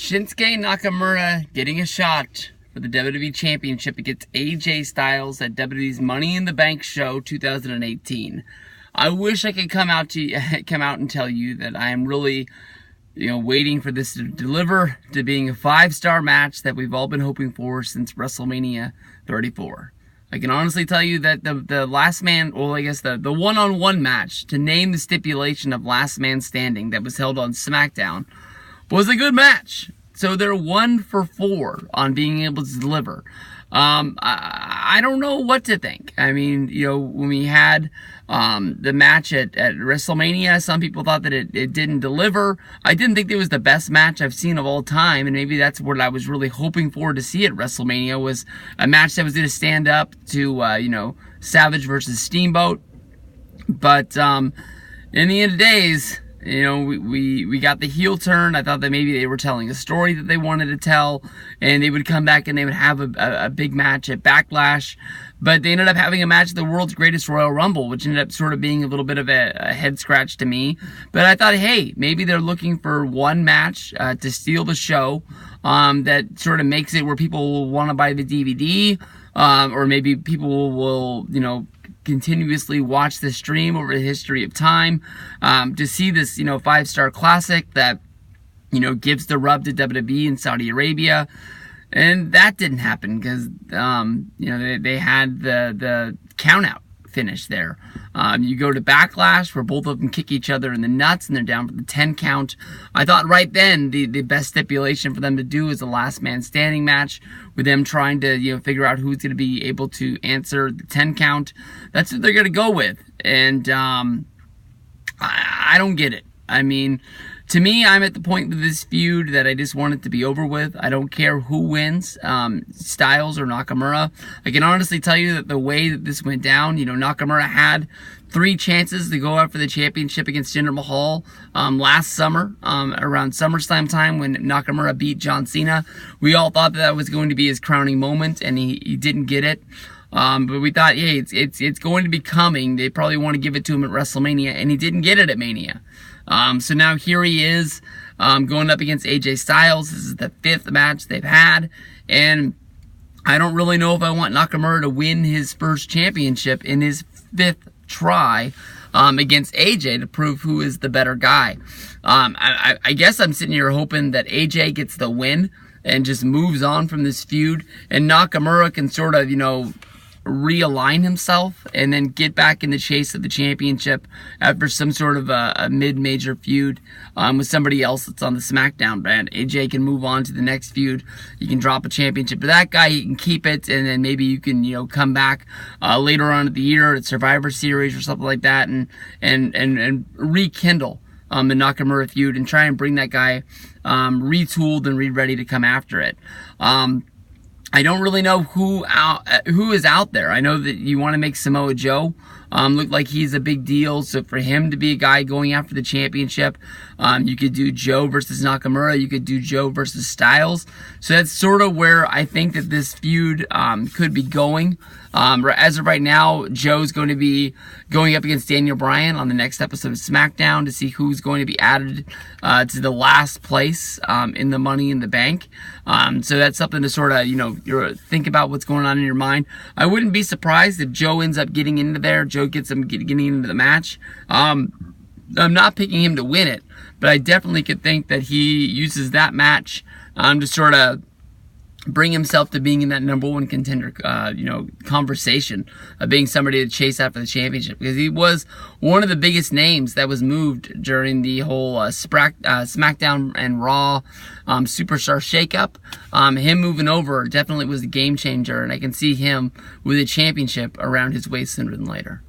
Shinsuke Nakamura getting a shot for the WWE Championship against AJ Styles at WWE's Money in the Bank show 2018. I wish I could come out and tell you that I am really, waiting for this to deliver to being a 5-star match that we've all been hoping for since WrestleMania 34. I can honestly tell you that the last man, the one-on-one match to name the stipulation of last man standing that was held on SmackDown was a good match. So they're 1 for 4 on being able to deliver. I don't know what to think. I mean, when we had the match at WrestleMania, some people thought that it didn't deliver. I didn't think it was the best match I've seen of all time, and maybe that's what I was really hoping for to see at WrestleMania, was a match that was going to stand up to, Savage versus Steamboat. But in the end of days, we got the heel turn. I thought that maybe they were telling a story that they wanted to tell, and they would come back and they would have a big match at Backlash. But they ended up having a match at the World's Greatest Royal Rumble, which ended up sort of being a little bit of a head scratch to me. But I thought, hey, maybe they're looking for one match to steal the show that sort of makes it where people will want to buy the DVD, or maybe people will, continuously watch the stream over the history of time to see this 5-star classic that gives the rub to WWE in Saudi Arabia. And that didn't happen because they had the count out finish there. You go to Backlash where both of them kick each other in the nuts and they're down for the 10 count. I thought right then the best stipulation for them to do is a last man standing match, with them trying to figure out who's going to be able to answer the 10 count. That's what they're going to go with. And I don't get it. I mean, to me, I'm at the point with this feud that I just want it to be over with. I don't care who wins, Styles or Nakamura. I can honestly tell you that the way that this went down, Nakamura had 3 chances to go out for the championship against Jinder Mahal last summer, around SummerSlam time when Nakamura beat John Cena. We all thought that was going to be his crowning moment, and he didn't get it. But we thought, hey, it's going to be coming. They probably want to give it to him at WrestleMania, and he didn't get it at Mania. So now here he is, going up against AJ Styles. This is the 5th match they've had, and I don't really know if I want Nakamura to win his first championship in his 5th try against AJ to prove who is the better guy. I guess I'm sitting here hoping that AJ gets the win and just moves on from this feud, and Nakamura can sort of, realign himself and then get back in the chase of the championship after some sort of a mid-major feud with somebody else that's on the SmackDown brand. AJ can move on to the next feud. You can drop a championship to that guy, he can keep it, and then maybe you can come back later on in the year at Survivor Series or something like that and rekindle the Nakamura feud and try and bring that guy retooled and ready to come after it. I don't really know who is out there. I know that you want to make Samoa Joe look like he's a big deal. So for him to be a guy going after the championship, you could do Joe versus Nakamura. You could do Joe versus Styles. So that's sort of where I think that this feud could be going. As of right now, Joe's going to be going up against Daniel Bryan on the next episode of SmackDown to see who's going to be added to the last place in the Money in the Bank. So that's something to sort of, think about what's going on in your mind. I wouldn't be surprised if Joe ends up getting into there. Joe gets him getting into the match. I'm not picking him to win it, but I definitely could think that he uses that match to sort of bring himself to being in that number 1 contender, conversation of being somebody to chase after the championship, because he was one of the biggest names that was moved during the whole SmackDown and Raw Superstar shakeup. Him moving over definitely was a game changer, and I can see him with a championship around his waist sooner than later.